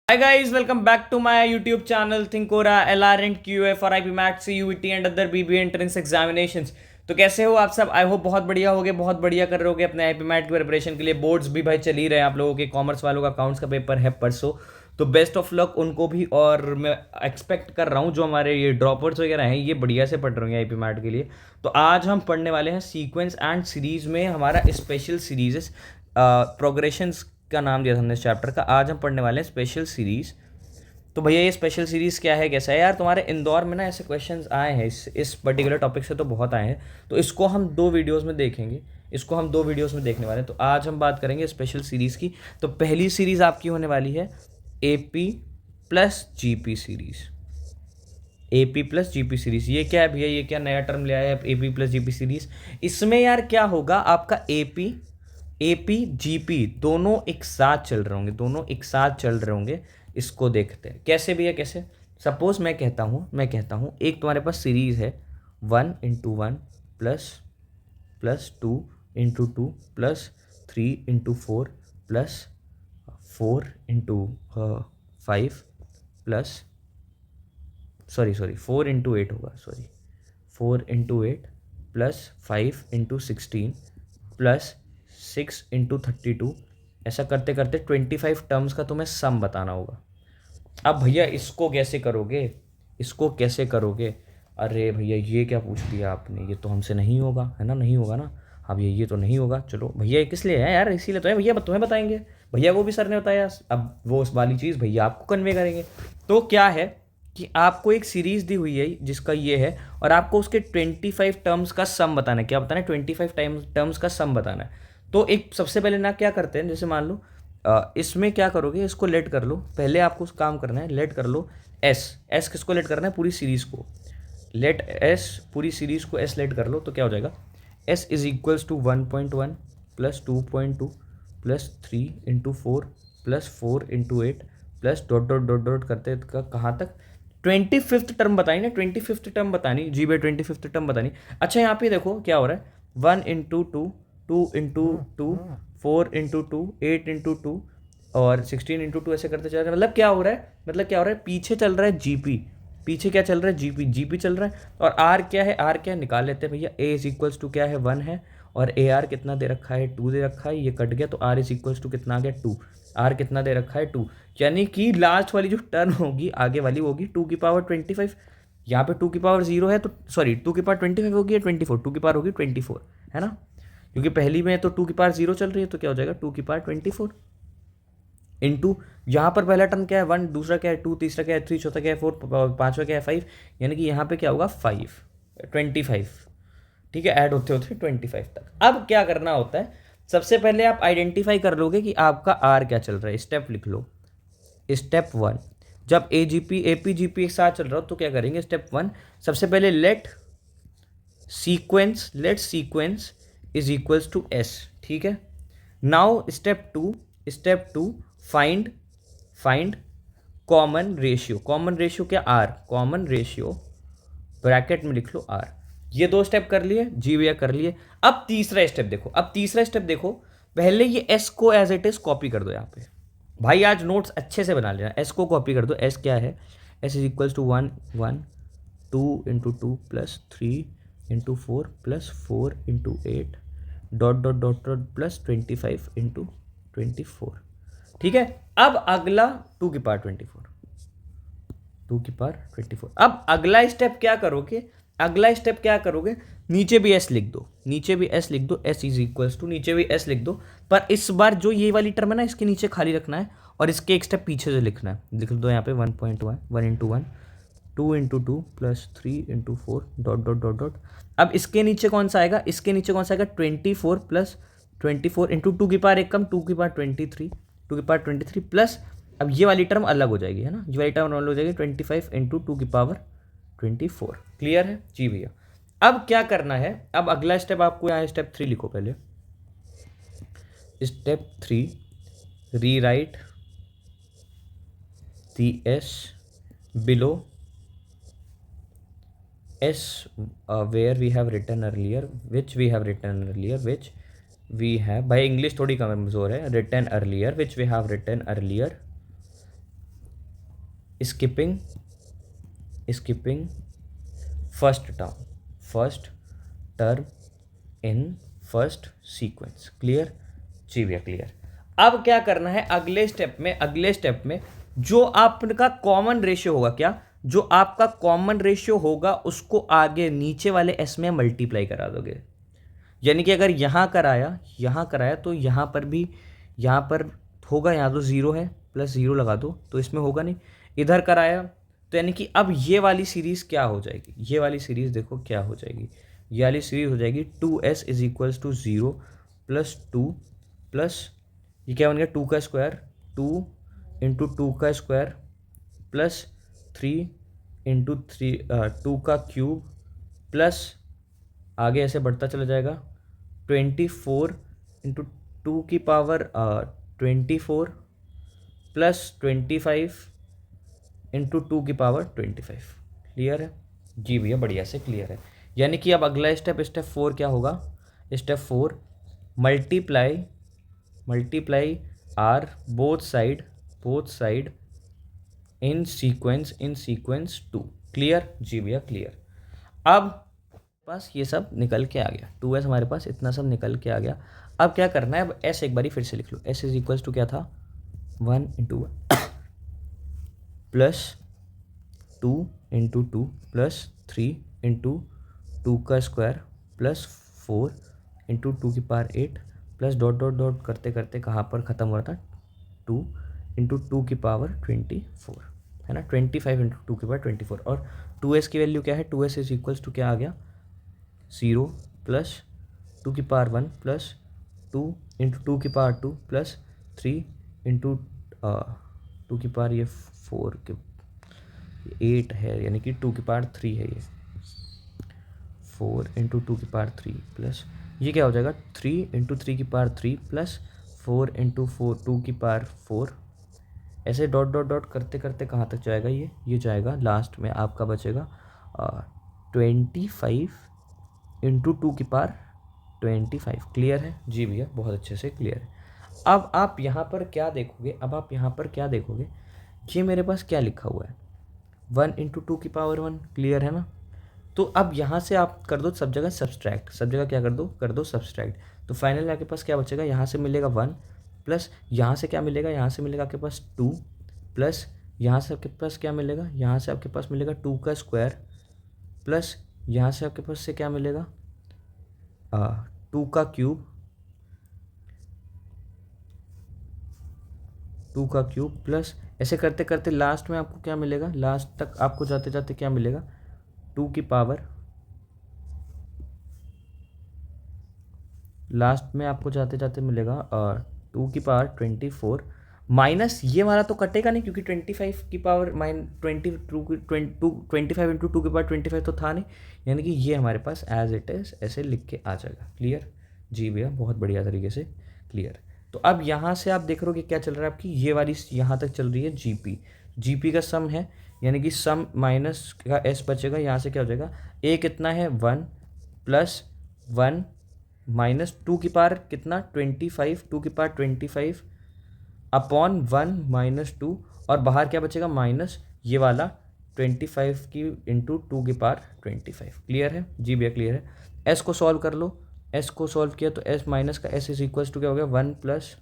Hi guys, welcome back to my YouTube channel Thinkora LR and QA for IP MAT CUET and other BBA entrance examinations। तो कैसे हो आप सब? I hope बहुत बढ़िया होगे, बहुत बढ़िया कर रहे होगे अपने आईपी मैट की प्रिपरेशन के लिए। बोर्ड्स भी भाई चल ही रहे हैं आप लोगों के। कॉमर्स वालों का अकाउंट्स का पेपर है परसों, तो बेस्ट ऑफ लक उनको भी। और मैं एक्सपेक्ट कर रहा हूँ जो हमारे ये ड्रॉपर्स वगैरह हैं ये बढ़िया से पढ़ रहे होंगे आईपी मैट के लिए। तो आज हम पढ़ने वाले हैं सीक्वेंस एंड सीरीज में हमारा स्पेशल सीरीज प्रोग्रेशंस का नाम दिया था हमने इस चैप्टर का। आज हम पढ़ने वाले हैं स्पेशल सीरीज। तो भैया ये स्पेशल सीरीज़ क्या है, कैसा है यार? तुम्हारे इंदौर में ना ऐसे क्वेश्चंस आए हैं इस पर्टिकुलर टॉपिक से, तो बहुत आए हैं। तो इसको हम दो वीडियोस में देखेंगे, इसको हम दो वीडियोस में देखने वाले हैं। तो आज हम बात करेंगे स्पेशल सीरीज़ की। तो पहली सीरीज़ आपकी होने वाली है AP plus GP series. AP plus GP series ये क्या है भैया? ये क्या नया टर्म ले आया है एपी प्लस जीपी सीरीज़? इसमें यार क्या होगा, आपका एपी जीपी दोनों एक साथ चल रहे होंगे, दोनों एक साथ चल रहे होंगे। इसको देखते हैं कैसे भैया, कैसे? सपोज मैं कहता हूँ एक तुम्हारे पास सीरीज है 1 × 1 plus plus 2 × 2 plus 3 × 4 plus 4 × 5 plus 4 × 8 होगा, 4 × 8 प्लस 5 × 16 प्लस 6 × 32। ऐसा करते करते 25 टर्म्स का तुम्हें सम बताना होगा। अब भैया इसको कैसे करोगे, इसको कैसे करोगे? अरे भैया ये क्या पूछ लिया आपने, ये तो हमसे नहीं होगा, है ना? नहीं होगा ना। अब ये तो नहीं होगा। चलो भैया ये किस लिए है यार? इसीलिए तो है भैया, तुम्हें बताएंगे भैया, वो भी सर ने बताया। अब वो उस वाली चीज़ भैया आपको कन्वे करेंगे। तो क्या है कि आपको एक सीरीज़ दी हुई है जिसका ये है, और आपको उसके 25 टर्म्स का सम बताना है। क्या बताना है? 25 टर्म्स का सम बताना है। तो एक सबसे पहले ना क्या करते हैं, जैसे मान लो इसमें क्या करोगे, इसको लेट कर लो। पहले आपको काम करना है, लेट कर लो एस किसको लेट करना है? पूरी सीरीज़ को। लेट एस, पूरी सीरीज़ को एस लेट कर लो। तो क्या हो जाएगा? S is equals to 1.1 plus 2.2 plus 3 × 4 plus 4 × 8 plus dot dot dot dot करते कहाँ तक? 25th टर्म बतानी ना, 25th टर्म बतानी जी भाई, 25th टर्म बतानी। अच्छा यहाँ पे देखो क्या हो रहा है, 1 × 2, 2 × 2, 4 × 2, 8 × 2 और 16 × 2 ऐसे करते चल रहे हैं। मतलब क्या हो रहा है, पीछे चल रहा है जीपी। पीछे क्या चल रहा है? जीपी चल रहा है। और आर क्या है? आर क्या निकाल लेते हैं भैया। ए इज इक्वल्स टू क्या है? 1 है। और ए आर कितना दे रखा है? 2 दे रखा है। ये कट गया तो आर इज इक्वल्स टू कितना आ गया? 2। आर कितना दे रखा है? 2। यानी कि लास्ट वाली जो टर्म होगी आगे वाली होगी 2 की पावर 25। यहाँ पे 2 की पावर 0 है, तो सॉरी 2 की पावर 25 होगी या 24? 2 की पावर होगी 24, है ना? क्योंकि पहली में तो 2 की पावर 0 चल रही है, तो क्या हो जाएगा? 2 की पावर 24 इंटू यहाँ पर पहला टर्म क्या है? 1, दूसरा क्या है? 2, तीसरा क्या है? 3, चौथा क्या है? 4, पांचवा क्या है? 5। यानी कि यहाँ पे क्या होगा? 25। ठीक है, ऐड होते होते 25 तक। अब क्या करना होता है, सबसे पहले आप आइडेंटिफाई कर लोगे कि आपका आर क्या चल रहा है। स्टेप लिख लो। स्टेप 1, जब एपीजीपी एक साथ चल रहा हो तो क्या करेंगे? स्टेप 1, सबसे पहले let sequence is equals to S. ठीक है। Now step 2 find common ratio क्या? आर। कॉमन रेशियो ब्रैकेट में लिख लो आर। ये 2 स्टेप कर लिए जी भैया, कर लिए। अब तीसरा स्टेप देखो। पहले ये एस को एज इट इज कॉपी कर दो। यहाँ पे भाई आज नोट्स अच्छे से बना लेना। एस को कॉपी कर दो। एस क्या है? S is equals to 1 2 × 2 plus 3 × 4 plus 4 × 8 dot dot dot dot plus 25 × 24। ठीक है। अब अगला 2 की पावर 24। अब अगला स्टेप क्या करोगे? नीचे भी एस लिख दो। एस इज इक्वल्स टू, नीचे भी एस लिख दो। पर इस बार जो ये वाली टर्म है ना, इसके नीचे खाली रखना है और इसके एक स्टेप पीछे से लिखना है। लिख दो यहाँ पे 1.1 1 × 1 2 × 2 plus 3 × 4 dot dot dot dot. अब इसके नीचे कौन सा आएगा? 24 प्लस 24 इंटू 2 की पावर 1 कम 2 की पावर 23 प्लस, अब ये वाली टर्म अलग हो जाएगी, है ना? ये वाली टर्म अलग हो जाएगी 25 × 2 की पावर 24। क्लियर है जी भैया? अब क्या करना है, अब अगला स्टेप आपको यहाँ स्टेप 3 लिखो पहले। Step 3, rewrite the S below S where we have written earlier, which we have भाई इंग्लिश थोड़ी कमजोर है। written earlier, which we have written earlier skipping first term in first sequence. Clear जी भैया क्लियर। अब क्या करना है अगले स्टेप में जो आपका कॉमन रेशियो होगा, क्या जो आपका कॉमन रेशियो होगा उसको आगे नीचे वाले एस में मल्टीप्लाई करा दोगे। यानी कि अगर यहाँ कराया तो यहाँ पर भी, यहाँ पर होगा, यहाँ तो ज़ीरो है, प्लस ज़ीरो लगा दो तो इसमें होगा नहीं। इधर कराया तो यानी कि अब ये वाली सीरीज़ क्या हो जाएगी, ये वाली सीरीज़ देखो क्या हो जाएगी, ये वाली सीरीज़ हो जाएगी 2s is equals to 0 plus 2 plus ये क्या बन गया 2 का स्क्वायर, 2 इंटू 2 का स्क्वायर प्लस 3 इंटू 2 का क्यूब प्लस आगे ऐसे बढ़ता चला जाएगा 24 इंटू 2 की पावर 24 प्लस 25 इंटू 2 की पावर 25। क्लियर है जी भैया, बढ़िया से क्लियर है। यानी कि अब अगला स्टेप 4 क्या होगा, step 4 multiply our both side in sequence 2। Clear जी भैया क्लियर। अब पास ये सब निकल के आ गया, 2s हमारे पास इतना सब निकल के आ गया। अब क्या करना है, अब s एक बारी फिर से लिख लो, s इज इक्वल्स टू क्या था 1 into plus 2 into 2 plus 3 into 2 का स्क्वायर प्लस 4 इंटू 2 की power 8 plus dot dot dot करते करते कहाँ पर ख़त्म हो रहा था 2 इंटू 2 की पावर 24 है ना, 25 इंटू 2 की पावर 24। और 2s की वैल्यू क्या है, 2s इज इक्वल्स टू क्या आ गया 0 प्लस 2 की पावर 1 प्लस 2 इंटू 2 की पावर 2 प्लस 3 इंटू 2 की पावर ये 4 के 8 है, यानी कि 2 की पावर 3 है, ये 4 इंटू 2 की पावर 3 प्लस ये क्या हो जाएगा 3 इंटू 3 की पावर 3 प्लस 4 इंटू 2 की पावर 4। ऐसे डॉट डॉट डॉट करते करते कहाँ तक जाएगा, ये जाएगा लास्ट में आपका बचेगा 25 इंटू 2 की पावर 25। क्लियर है जी भैया, बहुत अच्छे से क्लियर है। अब आप यहाँ पर क्या देखोगे, ये मेरे पास क्या लिखा हुआ है 1 इंटू 2 की पावर 1। क्लियर है ना। तो अब यहाँ से आप कर दो सब जगह सब्सट्रैक्ट, सब जगह क्या कर दो सब्सट्रैक्ट। तो फाइनल आपके पास क्या बचेगा, यहाँ से मिलेगा 1 प्लस यहाँ से क्या मिलेगा, यहाँ से मिलेगा आपके पास 2 प्लस यहाँ से आपके पास क्या मिलेगा, यहाँ से आपके पास मिलेगा 2 का स्क्वायर प्लस यहाँ से आपके पास से क्या मिलेगा 2 का क्यूब, 2 का क्यूब प्लस ऐसे करते करते लास्ट में आपको क्या मिलेगा, लास्ट तक आपको जाते जाते क्या मिलेगा 2 की पावर, लास्ट में आपको जाते जाते मिलेगा 2 की पावर 24 माइनस ये वाला तो कटेगा नहीं क्योंकि 25 की पावर ट्वेंटी फाइव इंटू 2 की पावर 25 तो था नहीं, यानी कि ये हमारे पास एज इट इज़ ऐसे लिख के आ जाएगा। क्लियर जी भैया, बहुत बढ़िया तरीके से क्लियर। तो अब यहाँ से आप देख रहे हो कि क्या चल रहा है आपकी, ये वाली यहाँ तक चल रही है जीपी का सम है, यानी कि सम माइनस का एस बचेगा, यहाँ से क्या हो जाएगा ए कितना है 1 प्लस 1 माइनस 2 की पावर कितना 25, 2 की पावर 25 अपॉन 1 माइनस 2 और बाहर क्या बचेगा माइनस ये वाला 25 की इंटू 2 की पावर 25। क्लियर है जी भैया क्लियर है। एस को सॉल्व कर लो, एस को सॉल्व किया तो एस माइनस का एस इज इक्वल्स टू क्या हो गया 1 प्लस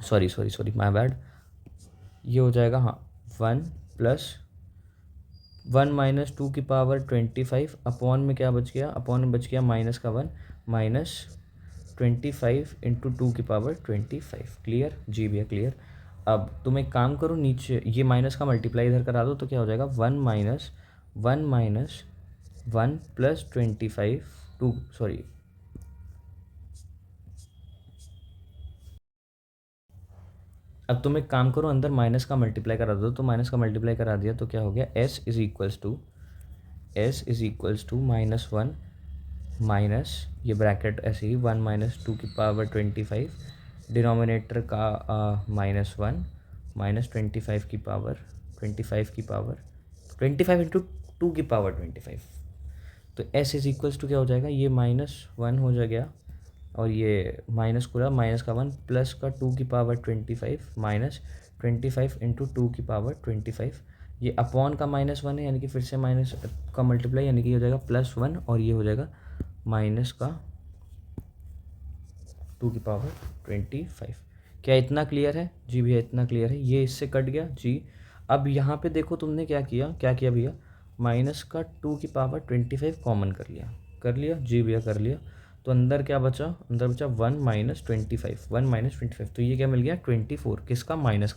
सॉरी माय बैड, ये हो जाएगा हाँ 1 प्लस 1 माइनस 2 की पावर 25 अपॉन में क्या बच गया, अपॉन में बच गया माइनस का 1 माइनस 25 इंटू 2 की पावर 25। क्लियर जी भैया क्लियर। अब तुम एक काम करो, नीचे ये माइनस का मल्टीप्लाई इधर करा दो तो क्या हो जाएगा 1 माइनस 1 प्लस 25 2 सॉरी अब तुम एक काम करो, अंदर माइनस का मल्टीप्लाई करा दो, तो माइनस का मल्टीप्लाई करा दिया तो क्या हो गया s is equals to -1 minus ये ब्रैकेट ऐसे ही 1 माइनस 2 की पावर 25 डिनोमिनेटर का -1 माइनस 25 की पावर 25 इंटू 2 की पावर 25। तो s इज इक्वल्स टू क्या हो जाएगा, ये -1 हो जाएगा और ये माइनस पूरा माइनस का 1 प्लस का 2 की पावर 25 माइनस 25 इंटू 2 की पावर 25, ये अपॉन का -1 है यानी कि फिर से माइनस का मल्टीप्लाई यानी कि हो जाएगा +1 और ये हो जाएगा माइनस का 2 की पावर 25। क्या इतना क्लियर है? जी भैया इतना क्लियर है, ये इससे कट गया जी। अब यहाँ पे देखो तुमने क्या किया भैया, माइनस का 2 की पावर 25 कॉमन कर लिया जी भैया कर लिया। तो अंदर क्या बचा, अंदर बचा 1 - 25, 1 - 25, तो ये क्या मिल गया 24, किसका, माइनस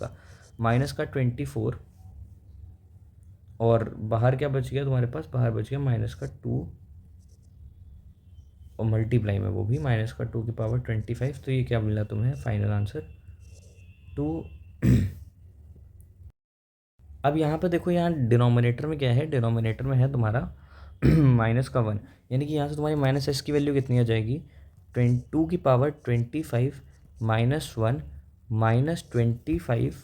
का 24। और बाहर क्या बच गया तुम्हारे पास, बाहर बच गया माइनस का 2 और मल्टीप्लाई में वो भी माइनस का 2 की पावर 25। तो ये क्या मिला तुम्हें फाइनल आंसर 2। अब यहाँ पे देखो, यहाँ डिनोमिनेटर में क्या है, डिनोमिनेटर में है तुम्हारा माइनस का 1, यानी कि यहाँ से तुम्हारी माइनस एस की वैल्यू कितनी आ जाएगी, 2 की पावर 25 माइनस 1 माइनस 25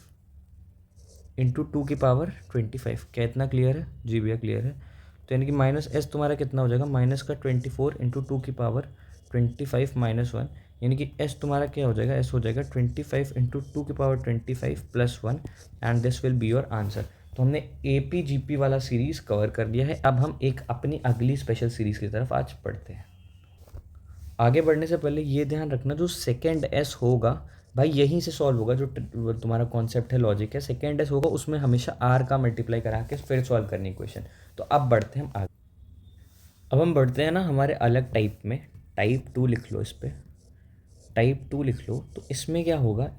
इंटू 2 की पावर 25। क्या इतना क्लियर है? जी भैया क्लियर है। तो यानी कि माइनस एस तुम्हारा कितना हो जाएगा, माइनस का 24 इंटू 2 की पावर 25 माइनस 1, यानी कि एस तुम्हारा क्या हो जाएगा, एस हो जाएगा 25 इंटू 2 की power 25 plus 1 and this will be your answer. तो हमने ए पी जी पी वाला सीरीज़ कवर कर लिया है। अब हम एक अपनी अगली स्पेशल सीरीज़ की तरफ आज पढ़ते हैं। आगे बढ़ने से पहले ये ध्यान रखना, जो सेकेंड एस होगा भाई यहीं से सॉल्व होगा, जो तुम्हारा कॉन्सेप्ट है, लॉजिक है, सेकेंड एस होगा उसमें हमेशा आर का मल्टीप्लाई करा के फिर सॉल्व करनी क्वेश्चन। तो अब बढ़ते हैं हम आगे। अब हम बढ़ते हैं ना हमारे अलग टाइप में, टाइप 2 लिख लो, इस पर टाइप 2 लिख लो। तो इसमें क्या होगा,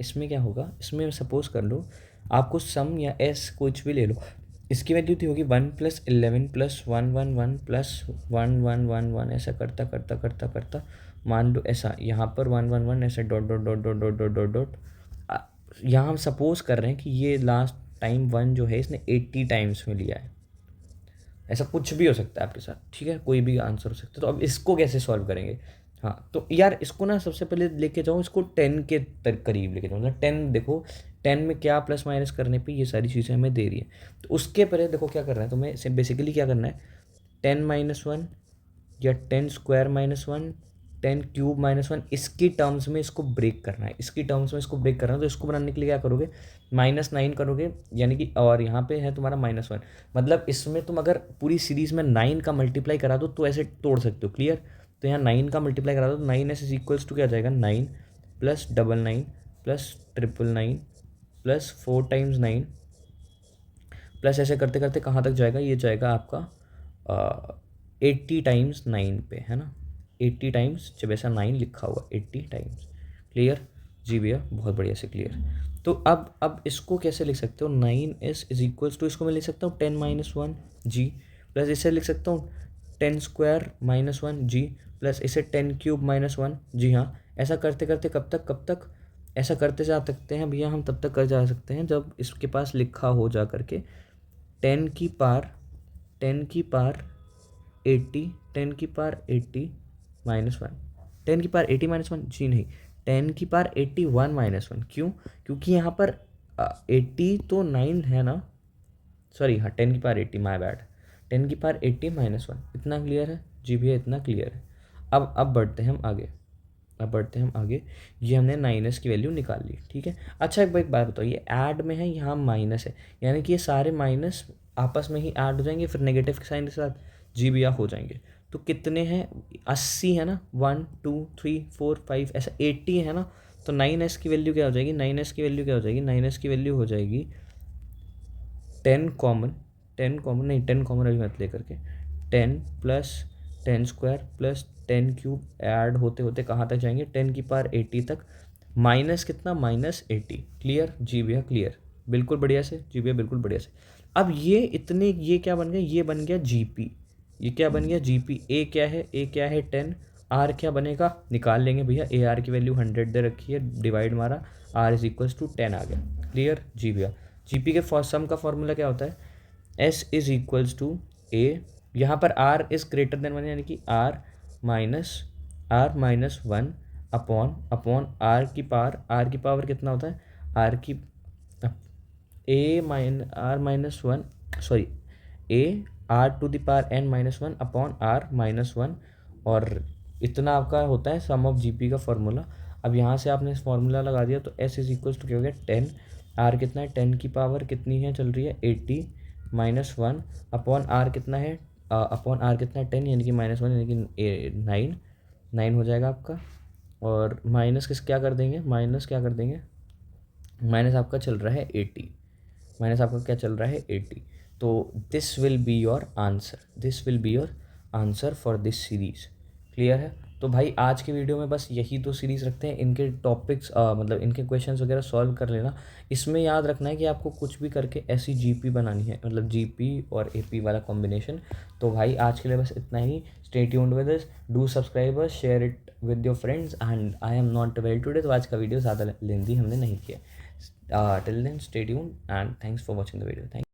इसमें सपोज कर लो आपको सम या एस कुछ भी ले लो, इसकी वैल्यू थी होगी 1 + 11 + 1 1 1 + 1 1 1 1, ऐसा करता करता करता करता मान लो ऐसा यहाँ पर 1 1 1 ऐसे dot dot dot dot dot dot dot dot. यहाँ हम सपोज कर रहे हैं कि ये लास्ट टाइम 1 जो है इसने 80 टाइम्स में लिया है, ऐसा कुछ भी हो सकता है आपके साथ, ठीक है, कोई भी आंसर हो सकता है। तो अब इसको कैसे सॉल्व करेंगे? हाँ तो यार इसको ना सबसे पहले लेके जाओ, इसको 10 के करीब लेके जाओ, मतलब 10 देखो 10 में क्या प्लस माइनस करने पे ये सारी चीज़ें हमें दे रही है। तो उसके पहले देखो क्या करना है तुम्हें, बेसिकली क्या करना है, 10 - 1 या 10² - 1, 10³ - 1, इसकी टर्म्स में इसको ब्रेक करना है, तो इसको बनाने के लिए क्या करोगे, -9 करोगे, यानी कि और यहाँ पे है तुम्हारा -1, मतलब इसमें तुम अगर पूरी सीरीज में 9 का मल्टीप्लाई करा दो तो ऐसे तोड़ सकते हो, क्लियर। तो यहाँ 9 का मल्टीप्लाई करा दो तो 9s इज इक्वल्स टू क्या जाएगा, 9 + 99 + 999 + 4 × 9 प्लस ऐसे करते करते कहाँ तक जाएगा, ये जाएगा आपका 80 टाइम्स 9 पे, है ना, 80 टाइम्स, जब ऐसा 9 लिखा हुआ 80 टाइम्स, क्लियर जी भैया, बहुत बढ़िया से क्लियर। तो अब इसको कैसे लिख सकते हो, 9s इज इक्वल्स टू, इसको मैं लिख सकता हूँ 10 - 1 जी, प्लस इसे लिख सकता हूँ 10² - 1 जी, प्लस इसे 10³ - 1 जी हाँ। ऐसा करते करते कब तक ऐसा करते जा सकते हैं भैया हम, तब तक कर जा सकते हैं जब इसके पास लिखा हो जा करके 10 की पार 80, 10 की पार 80 -1, 10 की पार 80 - 1 जी नहीं, 10 की पार 81 - 1, क्यों, क्योंकि यहाँ पर 80 तो 9 है ना, सॉरी हाँ 10 की पार 80, माय बैड, 10 की पार 80 - 1, इतना क्लियर है जी भैया, इतना क्लियर है। अब बढ़ते हैं हम आगे, ये हमने 9s की वैल्यू निकाल ली, ठीक है। अच्छा एक बात बताओ, ये ऐड में है यहाँ माइनस है, यानी कि ये सारे माइनस आपस में ही ऐड हो जाएंगे फिर नेगेटिव के साइन के साथ, जी भैया हो जाएंगे। तो कितने हैं, 80 है ना, 1 2 3 4 5 ऐसा 80 है ना, तो 9s की वैल्यू क्या हो जाएगी, 9s की वैल्यू क्या हो जाएगी, 9s की वैल्यू हो जाएगी 10 कॉमन नहीं, 10 कॉमन अभी मत लेकर के, 10 + 10² + 10³ ऐड होते होते कहाँ तक जाएंगे, 10 की पार 80 तक, माइनस कितना, -80, क्लियर जी भैया क्लियर, बिल्कुल बढ़िया से जी भैया, बिल्कुल बढ़िया से। अब ये क्या बन गया, ये बन गया जीपी, ये क्या बन गया जीपी, ए क्या है 10, आर क्या बनेगा निकाल लेंगे भैया, ए आर की वैल्यू 100 दे रखी है, डिवाइड मारा, आर इज इक्वल्स टू 10 आ गया, क्लियर जी भैया। जीपी के सम का फॉर्मूला क्या होता है, S is equals to A, यहाँ पर आर इज ग्रेटर देन 1, यानी कि आर माइनस 1 अपॉन आर की पावर कितना होता है, आर की A R to the power n - 1 upon r - 1, और इतना आपका होता है सम ऑफ जीपी का फॉर्मूला। अब यहाँ से आपने फॉर्मूला लगा दिया तो एस इज इक्वल्स टू क्या हो गया 10, आर कितना है 10 की पावर कितनी है चल रही है 80 -1 अपॉन आर कितना है अपॉन आर कितना है 10 यानी कि -1 यानी कि 9 हो जाएगा आपका। और माइनस क्या कर देंगे, माइनस आपका चल रहा है 80, माइनस आपका क्या चल रहा है 80। तो this will be your answer, this will be your answer for this series. Clear है। तो भाई आज की वीडियो में बस यही तो सीरीज़ रखते हैं, इनके टॉपिक्स मतलब इनके क्वेश्चंस वगैरह सॉल्व कर लेना। इसमें याद रखना है कि आपको कुछ भी करके ऐसी जीपी बनानी है, मतलब जीपी और एपी वाला कॉम्बिनेशन। तो भाई आज के लिए बस इतना ही। Stay tuned with us, do subscribe us, share it with your friends and I am not well today. तो आज का वीडियो ज़्यादा लेंदी हमने नहीं किया। Till then, stay tuned and thanks for watching the video. Thank